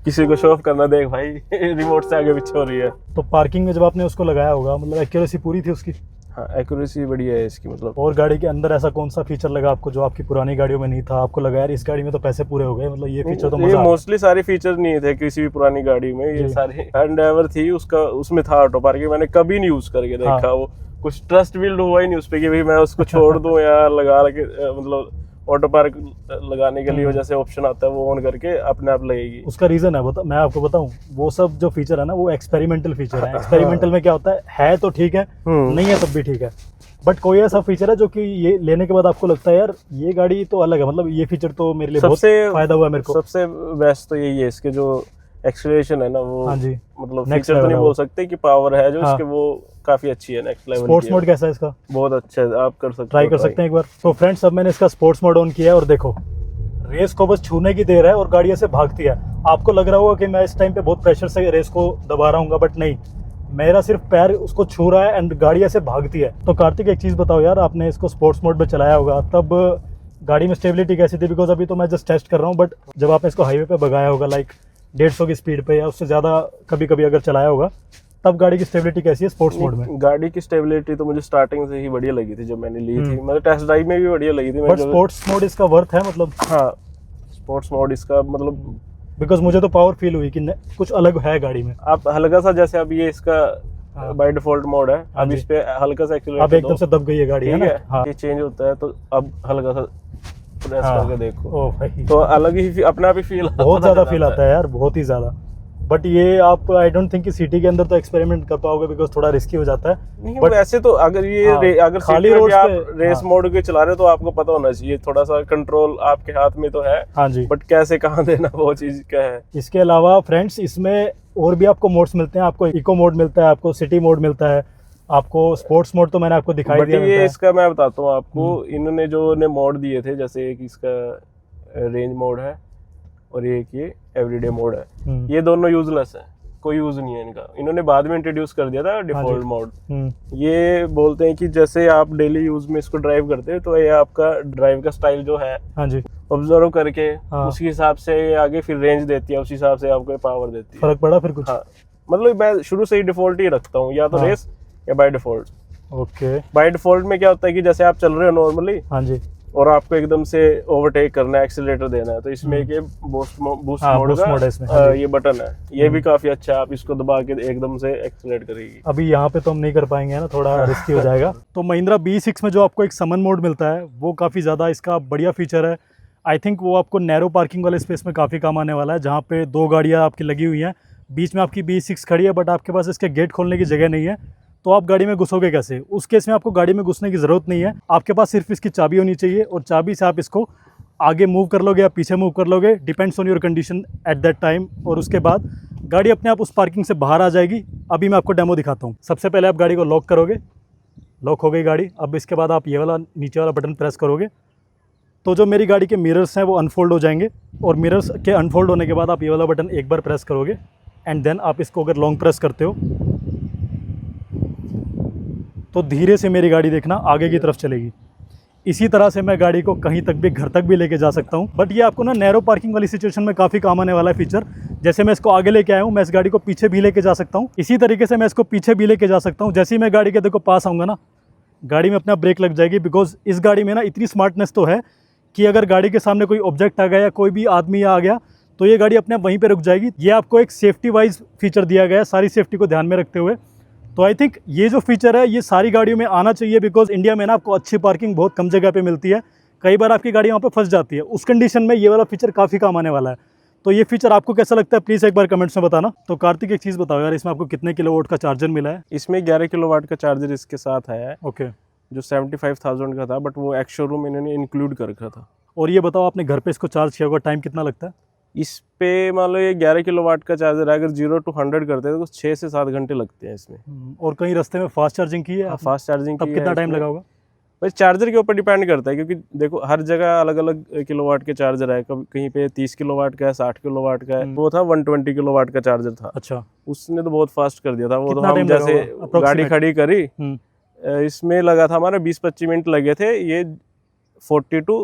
किसी को शो ऑफ करना, देख भाई रिमोट से आगे पीछे हो रही है। तो पार्किंग में जब आपने उसको लगाया होगा, मतलब एक्यूरेसी पूरी थी उसकी? हाँ, एक्यूरेसी बढ़िया है इसकी मतलब। और गाड़ी के अंदर ऐसा कौन सा फीचर लगा आपको जो आपकी पुरानी गाड़ियों में नहीं था, आपको लगा यार इस गाड़ी में तो पैसे पूरे हो गए, मतलब ये फीचर तो ये मजा मोस्टली सारे फीचर नहीं थे किसी भी पुरानी गाड़ी में, ये जी। सारे एंडेवर थी उसका, उसमें था ऑटो पार्किंग। मैंने कभी नहीं यूज करके देखा। हाँ। वो कुछ ट्रस्ट बिल्ड हुआ ही नहीं उस पे कि भाई मैं उसको छोड़ दूं या लगा के, मतलब ऑटो पार्क लगाने के लिए जैसे ऑप्शन आता है वो ऑन करके अपने आप लगेगी। उसका रीजन है, मैं आपको बताऊं, वो सब जो फीचर है ना, वो एक्सपेरिमेंटल फीचर है। एक्सपेरिमेंटल में क्या होता है तो ठीक है, नहीं है तब भी ठीक है, बट कोई ऐसा फीचर है जो कि ये लेने के बाद आपको लगता है यार ये गाड़ी तो अलग है, मतलब ये फीचर तो मेरे लिए बहुत फायदा हुआ मेरे को। सबसे बेस्ट तो यही है, इसके जो एक्सीलरेशन है ना, वो हाँ जी, मतलब Next फीचर तो level नहीं है बोल वो। सकते कि पावर है जो हाँ। इसके, वो काफी अच्छी है, नेक्स्ट लेवल की स्पोर्ट्स है। मोड कैसा है इसका? बहुत अच्छा है, आप कर सकते ट्राई कर सकते हैं एक बार। तो फ्रेंड्स, अब मैंने इसका स्पोर्ट्स मोड ऑन किया है और देखो रेस को बस छूने की देर है और गाड़ी ऐसे भागती है। आपको लग रहा होगा कि मैं इस टाइम पे बहुत प्रेशर से रेस को दबा रहा हूँ, बट नहीं, मेरा सिर्फ पैर उसको छू रहा है एंड गाड़ी ऐसे भागती है। तो कार्तिक, एक चीज़ बताओ यार, आपने इसको स्पोर्ट्स मोड में चलाया होगा, तब गाड़ी में स्टेबिलिटी कैसी थी? बिकॉज अभी तो मैं जस्ट टेस्ट कर रहा हूँ, बट जब आपने इसको हाईवे पे भगाया होगा लाइक 150 की स्पीड पे या उससे ज़्यादा कभी कभी अगर चलाया होगा, तब गाड़ी की स्टेबिलिटी कैसी है स्पोर्ट्स मोड में? गाड़ी की स्टेबिलिटी तो मुझे स्टार्टिंग से ही बढ़िया लगी थी जब मैंने ली थी, मतलब टेस्ट ड्राइव में भी बढ़िया लगी थी। बट स्पोर्ट्स मोड इसका वर्थ है मतलब? हाँ, स्पोर्ट्स मोड इसका मतलब, बिकॉज मुझे तो पावर फील हुई कि कुछ अलग है गाड़ी में। आप हल्का सा, जैसे अब ये इसका बाय डिफॉल्ट मोड है। हाँ अब जी। इस पे हल्का सा अब एक्सीलरेटर एकदम से दब गई है गाड़ी, है ठीक ना? है, हाँ ये चेंज होता है तो अब हल्का सा प्रेस हाँ। करके देखो ओ भाई, तो अलग ही अपना भी फील बहुत ज़्यादा फील आता है यार, बहुत ही ज़्यादा। बट ये आप आई डोंट थिंक कि सिटी के अंदर तो एक्सपेरिमेंट कर पाओगे, बिकॉज थोड़ा रिस्की हो जाता है। नहीं But- वैसे तो अगर ये हाँ, अगर खाली सिटी में रोड भी आप पे, रेस हाँ। मोड के चला रहे हो तो आपको पता होना चाहिए, थोड़ा सा कंट्रोल आपके हाथ में तो है, हाँ जी। बट कैसे कहाँ देना वो चीज का है। इसके अलावा फ्रेंड्स इसमें और भी आपको मोड्स मिलते हैं। आपको इको मोड मिलता है, आपको सिटी मोड मिलता है, आपको स्पोर्ट्स मोड तो मैंने आपको दिखाई बट दिया मिलता ये है। इसका मैं बताता हूँ आपको, इन्होंने जो ने मोड दिए थे, जैसे एक इसका रेंज मोड है और एक ये एवरीडे मोड है, हम्म, ये दोनों यूजलेस है, कोई यूज नहीं है इनका। इन्होंने बाद में इंट्रोड्यूस कर दिया था डिफॉल्ट मोड। ये बोलते हैं कि जैसे आप डेली यूज में इसको ड्राइव करते हो तो ये आपका ड्राइव का स्टाइल जो है हाँ जी, ऑब्जर्व करके हाँ। उसके हिसाब से ये आगे फिर रेंज देती है, उस हिसाब से आपको पावर देती है। फर्क पड़ा फिर कुछ? हाँ, मतलब मैं शुरू से ही डिफॉल्ट ही रखता हूँ, या तो हाँ। रेस या by default. Okay, by default में क्या होता है कि जैसे आप चल रहे हो नॉर्मली हाँ जी, और आपको एकदम से ओवरटेक करना है, एक्सीलरेटर देना है, तो इसमें एक बूस्ट हाँ, मोड boost का mode है इसमें, हाँ जी। ये बटन है, ये भी काफी अच्छा है, आप इसको दबा के एकदम से एक्सीलरेट करेगी। अभी यहाँ पे तो हम नहीं कर पाएंगे, है ना, थोड़ा रिस्की हो जाएगा। तो महिंद्रा B6 में जो आपको एक समन मोड मिलता है वो काफ़ी ज़्यादा इसका बढ़िया फीचर है। आई थिंक वो आपको नैरो पार्किंग वाले स्पेस में काफ़ी काम आने वाला है, जहाँ पे 2 गाड़ियाँ आपकी लगी हुई हैं, बीच में आपकी B6 खड़ी है, बट आपके पास इसके गेट खोलने की जगह नहीं है, तो आप गाड़ी में घुसोगे कैसे? उस केस में आपको गाड़ी में घुसने की ज़रूरत नहीं है, आपके पास सिर्फ इसकी चाबी होनी चाहिए, और चाबी से आप इसको आगे मूव कर लोगे या पीछे मूव कर लोगे, depends on your condition at that time, और उसके बाद गाड़ी अपने आप उस पार्किंग से बाहर आ जाएगी। अभी मैं आपको डेमो दिखाता हूँ। सबसे पहले आप गाड़ी को लॉक करोगे, लॉक हो गई गाड़ी। अब इसके बाद आप ये वाला नीचे वाला बटन प्रेस करोगे तो जो मेरी गाड़ी के मिरर्स हैं वो अनफोल्ड हो जाएंगे, और मिरर्स के अनफोल्ड होने के बाद आप ये वाला बटन एक बार प्रेस करोगे, एंड देन आप इसको अगर लॉन्ग प्रेस करते हो तो धीरे से मेरी गाड़ी देखना आगे की तरफ चलेगी। इसी तरह से मैं गाड़ी को कहीं तक भी, घर तक भी लेके जा सकता हूँ। बट ये आपको ना नैरो पार्किंग वाली सिचुएशन में काफ़ी काम आने वाला है फीचर। जैसे मैं इसको आगे लेके आया हूँ, मैं इस गाड़ी को पीछे भी लेके जा सकता हूँ, इसी तरीके से मैं इसको पीछे भी लेके जा सकता हूँ। जैसे ही मैं गाड़ी के देखो पास आऊँगा ना, गाड़ी में अपना ब्रेक लग जाएगी, बिकॉज इस गाड़ी में ना इतनी स्मार्टनेस तो है कि अगर गाड़ी के सामने कोई ऑब्जेक्ट आ गया या कोई भी आदमी आ गया तो ये गाड़ी अपने आप वहीं पे रुक जाएगी। ये आपको एक सेफ्टी वाइज फीचर दिया गया है, सारी सेफ्टी को ध्यान में रखते हुए। तो आई थिंक ये जो फीचर है ये सारी गाड़ियों में आना चाहिए, बिकॉज इंडिया में ना आपको अच्छी पार्किंग बहुत कम जगह पे मिलती है, कई बार आपकी गाड़ी वहाँ पे फंस जाती है। उस कंडीशन में ये वाला फीचर काफ़ी काम आने वाला है। तो ये फीचर आपको कैसा लगता है प्लीज़ एक बार कमेंट्स में बताना। तो कार्तिक एक चीज़ बताओ यार, इसमें आपको कितने किलोवाट का चार्जर मिला है? इसमें 11 किलोवाट का चार्जर इसके साथ है, ओके, जो 75,000 का था, बट वो एक्स शोरूम इन्होंने इंक्लूड कर रखा था। और ये बताओ आपने घर पे इसको चार्ज किया होगा, टाइम कितना लगता है? इस पे मान लो ये 11 किलोवाट का चार्जर है, अगर 0 to 100 करते हैं तो 6 से 7 घंटे लगते हैं इसमें। और कहीं रास्ते में फास्ट चार्जिंग की है? फास्ट चार्जिंग तब कितना टाइम लगा होगा? भाई चार्जर के ऊपर डिपेंड करता है, क्योंकि देखो हर जगह अलग अलग किलोवाट के चार्जर है, कभी कहीं पे 30 किलोवाट का है, 60 किलोवाट का है। वो था 120 किलोवाट का चार्जर था। अच्छा, उसने तो बहुत फास्ट कर दिया था वो। तो कितना हम time लगा जैसे होगा approximate? गाड़ी खड़ी करी, हम्म, इसमें लगा था हमारा 20-25 मिनट लगे थे ये 40 to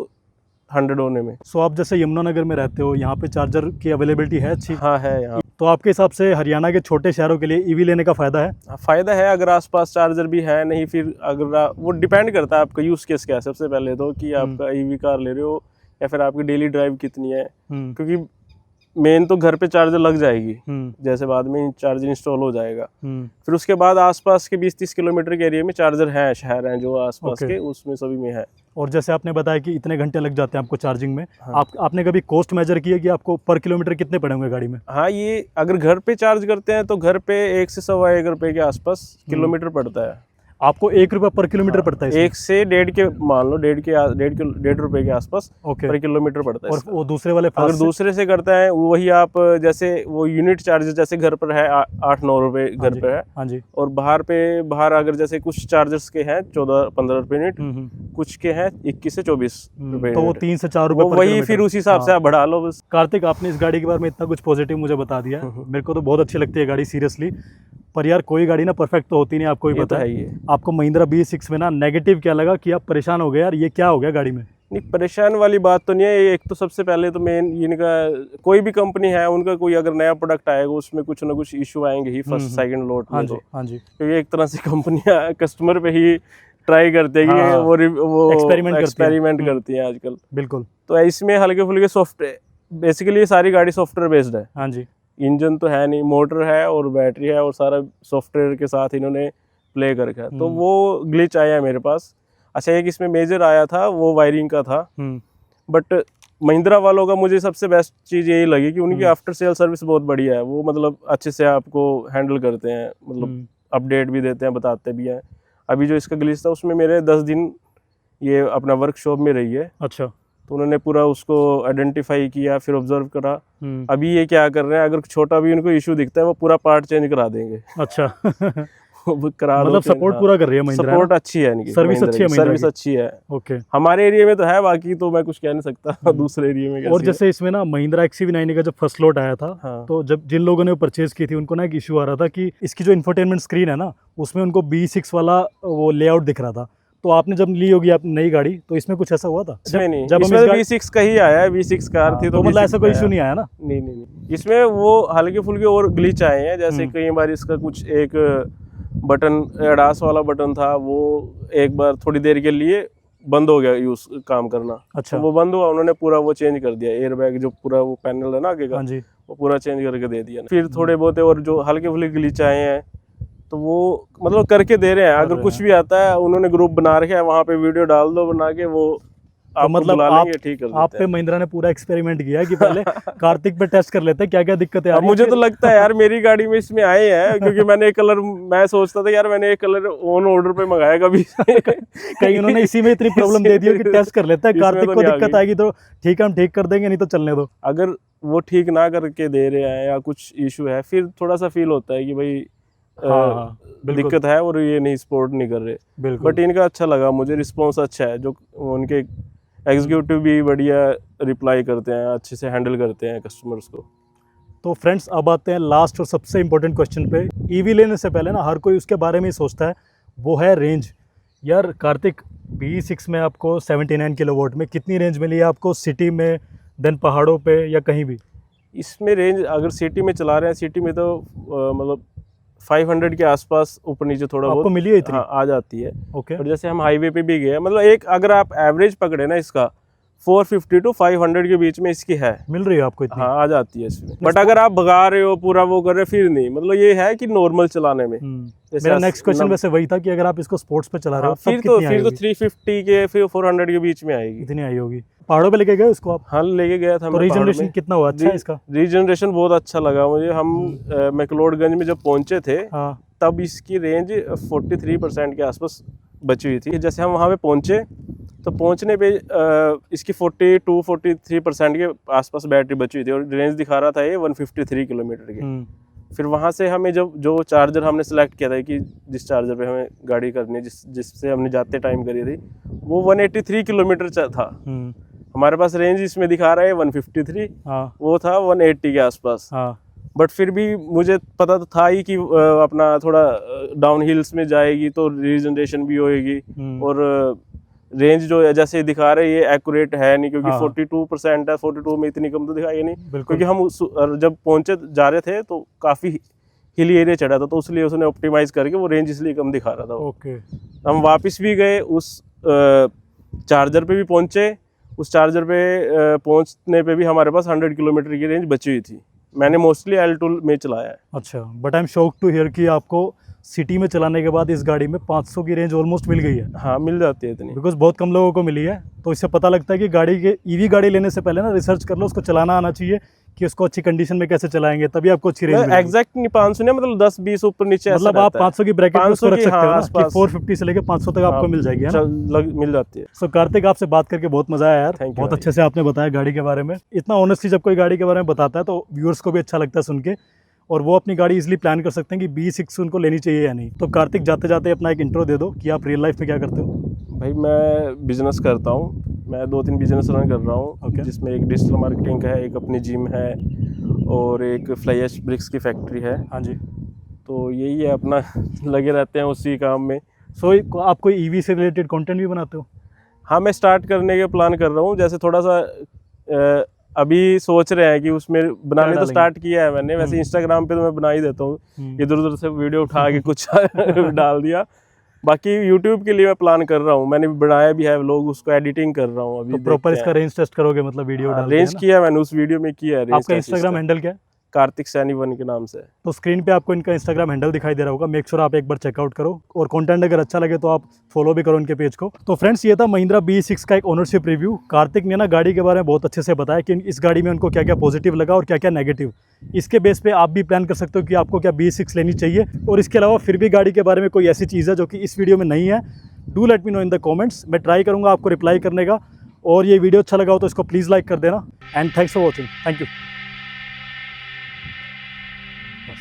100 होने में। सो आप जैसे यमुनानगर में रहते हो, यहाँ पे चार्जर की अवेलेबिलिटी है अच्छी? हाँ है यहाँ। तो आपके हिसाब से हरियाणा के छोटे शहरों के लिए ईवी लेने का फ़ायदा है? फायदा है अगर आसपास चार्जर भी है, नहीं फिर अगर वो डिपेंड करता है आपका यूज केस क्या है सबसे पहले तो, कि आपका ईवी कार ले रहे हो या फिर आपकी डेली ड्राइव कितनी है। क्योंकि मेन तो घर पे चार्जर लग जाएगी, जैसे बाद में चार्जर इंस्टॉल हो जाएगा, फिर उसके बाद आसपास के 20-30 किलोमीटर के एरिया में चार्जर हैं, शहर हैं जो आसपास के, उसमें सभी में है। और जैसे आपने बताया कि इतने घंटे लग जाते हैं आपको चार्जिंग में, हाँ। आपने कभी कॉस्ट मेजर किया कि आपको पर किलोमीटर कितने पड़ेंगे गाड़ी में? हाँ, ये अगर घर पे चार्ज करते हैं तो घर पे 1 से सवा 1 रुपए के आसपास किलोमीटर पड़ता है। आपको 1 रुपया पर किलोमीटर पड़ता है? 1 से 1.5 के मान लो, 1.5 रुपए के आसपास पर किलोमीटर पड़ता है। और वो दूसरे वाले अगर दूसरे से करता है वही आप, जैसे वो यूनिट चार्जेस जैसे घर पर है 8-9 रुपए घर पे है। हाँ जी। और बाहर अगर जैसे कुछ चार्जर्स के हैं 14-15 रुपए यूनिट, कुछ के हैं 21 से 24 रुपए, तो वो 3 से 4 रुपए वही फिर उस हिसाब से आप बढ़ा लो बस। कार्तिक, आपने इस गाड़ी के बारे में इतना कुछ पॉजिटिव मुझे बता दिया, मेरे को तो बहुत अच्छी लगती है गाड़ी सीरियसली। पर यार कोई गाड़ी ना परफेक्ट तो होती नहीं, आपको ही पता है। आपको महिंद्रा B6 में ना नेगेटिव क्या लगा कि आप परेशान हो गए यार, ये क्या हो गया गाड़ी में? नहीं, परेशान वाली बात तो नहीं है। एक तो सबसे पहले तो मेन इनका, कोई भी कंपनी है उनका कोई अगर नया प्रोडक्ट आएगा उसमें कुछ ना कुछ इशू आएंगे ही फर्स्ट सेकंड लोट में। हाँ जी, क्योंकि एक तरह से कंपनियां कस्टमर पे ही ट्राई करते हैं कि वो एक्सपेरिमेंट करती हैं आजकल। बिल्कुल। तो इसमें हल्के फुल्के सॉफ्टवेयर, बेसिकली ये सारी गाड़ी सॉफ्टवेयर बेस्ड है। हाँ जी। इंजन तो है नहीं, मोटर है और बैटरी है और सारा सॉफ्टवेयर के साथ इन्होंने प्ले कर रखा है। तो वो ग्लिच आया है मेरे पास। अच्छा, एक इसमें मेजर आया था, वो वायरिंग का था। बट महिंद्रा वालों का मुझे सबसे बेस्ट चीज़ यही लगी कि उनकी आफ्टर सेल सर्विस बहुत बढ़िया है। वो मतलब अच्छे से आपको हैंडल करते हैं, मतलब अपडेट भी देते हैं, बताते भी हैं। अभी जो इसका ग्लिच था उसमें मेरे 10 दिन ये अपना वर्कशॉप में रही है। अच्छा, तो उन्होंने पूरा उसको आइडेंटिफाई किया, फिर ऑब्जर्व करा। अभी ये क्या कर रहे हैं, अगर छोटा भी उनको इशू दिखता है वो पूरा पार्ट चेंज करा देंगे। अच्छा। वो करा मतलब सपोर्ट पूरा कर रही है महिंद्रा, सपोर्ट अच्छी है इनकी, सर्विस अच्छी है, सर्विस अच्छी है। ओके। हमारे एरिया में तो है, बाकी तो मैं कुछ कह नहीं सकता दूसरे एरिया में कैसी और जैसे इसमें ना महिंद्रा XCV90 का जब फर्स्ट लॉट आया था, हाँ। तो जब जिन लोगों ने परचेज की थी उनको ना एक इशू आ रहा था कि इसकी जो इंफोटेनमेंट स्क्रीन है ना, उसमें उनको B6 वाला वो लेआउट दिख रहा था। तो आपने जब ली होगी आप नई गाड़ी, तो इसमें कुछ ऐसा हुआ था? इसमें नहीं, जब इसमें तो V6 का ही आया है, V6 कार थी तो मतलब ऐसा कोई इशू नहीं आया ना? नहीं, इसमें वो हल्के फुल्के और ग्लिच आए हैं। जैसे कई बार इसका कुछ एक बटन, एडास वाला बटन था, वो एक बार थोड़ी देर के लिए बंद हो गया यूज काम करना। अच्छा। तो वो बंद हुआ, उन्होंने पूरा वो चेंज कर दिया। एयर बैग जो पूरा वो पैनल है ना आगे का, हाँ जी, वो पूरा चेंज करके दे दिया। फिर थोड़े बहुत और जो हल्के फुल्के ग्लिच आए हैं तो वो मतलब करके दे रहे हैं। अगर कुछ भी आता है, उन्होंने ग्रुप बना रखा है, वहाँ पे वीडियो डाल दो बना के, वो तो मतलब ठीक कर आप पे महिंद्रा ने पूरा एक्सपेरिमेंट किया है कि पहले कार्तिक पे टेस्ट कर लेते हैं क्या क्या दिक्कतें आ रही हैं। मुझे तो लगता है यार मेरी गाड़ी में इसमें आए हैं, क्योंकि मैंने एक कलर, मैं सोचता था यार मैंने एक कलर ऑन ऑर्डर पे मंगाया कभी कहीं उन्होंने इसी में इतनी प्रॉब्लम दे दी हो कि टेस्ट कर लेते हैं, कार्तिक तो को दिक्कत आएगी तो ठीक है हम ठीक कर देंगे, नहीं तो चलने दो। अगर वो ठीक ना करके दे रहे हैं या कुछ इशू है, फिर थोड़ा सा फील होता है कि भाई दिक्कत है और ये नहीं सपोर्ट नहीं कर रहे। बट इनका अच्छा लगा मुझे, रिस्पॉन्स अच्छा है। जो उनके एग्जीक्यूटिव भी बढ़िया रिप्लाई करते हैं, अच्छे से हैंडल करते हैं कस्टमर्स को। तो फ्रेंड्स, अब आते हैं लास्ट और सबसे इम्पोर्टेंट क्वेश्चन पे। ईवी लेने से पहले ना हर कोई उसके बारे में ही सोचता है, वो है रेंज। यार कार्तिक, B6 में आपको 79 किलोवाट में कितनी रेंज मिली है आपको, सिटी में, देन पहाड़ों पे या कहीं भी? इसमें रेंज अगर सिटी में चला रहे हैं, सिटी में तो मतलब 500 के आसपास ऊपर नीचे थोड़ा आपको बहुत मिली है इतनी? हाँ, आ जाती है। ओके। और जैसे हम हाईवे पे भी गए, मतलब एक अगर आप एवरेज पकड़े ना इसका 450 to 500 के बीच में इसकी है, मिल रही है आपको इतनी? हाँ, आ जाती है इसमें। बट अगर आप भगा रहे हो पूरा वो कर रहे हो, फिर नहीं, मतलब ये है कि नॉर्मल चलाने में। मेरा नेक्स्ट क्वेश्चन वैसे वही था कि अगर आप इसको स्पोर्ट्स पे चला रहे हो, फिर तो 350 के, फिर 400 के बीच में आएगी। इतनी आई होगी। पहाड़ों पे लेके गए इसको आप? हाँ, लेके गया था। तो रीजनरेशन कितना हुआ? अच्छा है इसका रीजनरेशन बहुत अच्छा लगा मुझे। हम मैक्लोडगंज में जब पहुंचे थे, तब इसकी रेंज 43% के आसपास बची हुई थी। जैसे हम वहाँ पे पहुंचे तो पहुंचने पे इसकी 42-43% के आसपास बैटरी बची हुई थी और रेंज दिखा रहा था ये 153 किलोमीटर की। फिर वहाँ से हमें जो चार्जर हमने सेलेक्ट किया था कि जिस चार्जर पे हमें गाड़ी करनी है, जिससे हमने जाते टाइम करी थी, वो 183 किलोमीटर था। हमारे पास रेंज इसमें दिखा रहा है 153, वो था 180 के आसपास। बट फिर भी मुझे पता तो था ही कि अपना थोड़ा डाउन हिल्स में जाएगी तो रीजनरेशन भी होएगी, और रेंज जो है जैसे दिखा रहे हैं ये एक्यूरेट है नहीं, क्योंकि 42% है। 42 में इतनी कम तो दिखाई नहीं, क्योंकि हम जब पहुंचे जा रहे थे तो काफ़ी हिली एरिया चढ़ा था, तो इसलिए उसने ऑप्टिमाइज करके वो रेंज इसलिए कम दिखा रहा था। ओके। हम वापस भी गए, उस चार्जर पे भी पहुंचे। उस चार्जर पे पहुंचने पे भी हमारे पास 100 किलोमीटर की रेंज बची हुई थी। मैंने मोस्टली L2 में चलाया है। अच्छा, but I am shocked to hear कि आपको सिटी में चलाने के बाद इस गाड़ी में 500 की रेंज ऑलमोस्ट मिल गई है। हाँ, मिल जाती है इतनी, बिकॉज बहुत कम लोगों को मिली है। तो इससे पता लगता है कि गाड़ी के ईवी गाड़ी लेने से पहले ना रिसर्च कर लो, उसको चलाना आना चाहिए कि उसको अच्छी कंडीशन में कैसे चलाएंगे, तभी आपको अच्छी रेंज मिलेगी। एग्जैक्ट नहीं 500 नहीं, मतलब 10-20 ऊपर नीचे, मतलब आप 500 की ब्रैकेट में उसको रख सकते हो ना, कि 450 से लेके 500 तक आपको मिल जाएगी, है ना? मिल जाती है। सो कार्तिक, आपसे बात करके बहुत मजा आया यार, बहुत अच्छे से आपने बताया गाड़ी के बारे में। इतना ऑनेस्टली जब कोई गाड़ी के बारे में बताता है तो व्यूअर्स को भी अच्छा लगता है सुन के, और वो अपनी गाड़ी इजीली प्लान कर सकते हैं कि B6 उनको लेनी चाहिए या नहीं। तो कार्तिक, जाते जाते अपना एक इंट्रो दे दो कि आप रियल लाइफ में क्या करते हो। भाई मैं बिजनेस करता हूँ, मैं 2-3 बिजनेस रन कर रहा हूँ। जिसमें एक डिजिटल मार्केटिंग का है, एक अपनी जिम है और एक फ्लाई ऐश ब्रिक्स की फैक्ट्री है। हाँ जी। तो यही है, अपना लगे रहते हैं उसी काम में। सो आप कोई ईवी से रिलेटेड कंटेंट भी बनाते हो? हाँ, मैं स्टार्ट करने के प्लान कर रहा हूँ। जैसे थोड़ा सा अभी सोच रहे हैं कि उसमें बनाने तो स्टार्ट किया है मैंने। वैसे इंस्टाग्राम पे तो मैं बना ही देता हूँ, इधर उधर से वीडियो उठा के कुछ डाल दिया। बाकी यूट्यूब के लिए मैं प्लान कर रहा हूँ, मैंने बनाया भी है व्लॉग, उसको एडिटिंग कर रहा हूँ अभी। तो प्रॉपर इसका रेंज टेस्ट करोगे, मतलब वीडियो डाल रेंज किया मैंने, उस वीडियो में किया है। आपका इंस्टाग्राम हैंडल क्या है? कार्तिक सैनी 1 के नाम से है। तो स्क्रीन पे आपको इनका इंस्टाग्राम हैंडल दिखाई दे रहा होगा, मेक श्योर आप एक बार चेकआउट करो और कंटेंट अगर अच्छा लगे तो आप फॉलो भी करो इनके पेज को। तो फ्रेंड्स ये था महिंद्रा BE6 का एक ओनरशिप रिव्यू। कार्तिक ने ना गाड़ी के बारे में बहुत अच्छे से बताया कि इस गाड़ी में उनको क्या क्या पॉजिटिव लगा और क्या क्या नेगेटिव। इसके बेस पे आप भी प्लान कर सकते हो कि आपको क्या BE6 लेनी चाहिए। और इसके अलावा फिर भी गाड़ी के बारे में कोई ऐसी चीज़ है जो कि इस वीडियो में नहीं है, do let me know in the comments. मैं ट्राई करूँगा आपको रिप्लाई करने का। और ये वीडियो अच्छा लगा हो तो इसको प्लीज़ लाइक कर देना। And thanks for watching. Thank you. बस।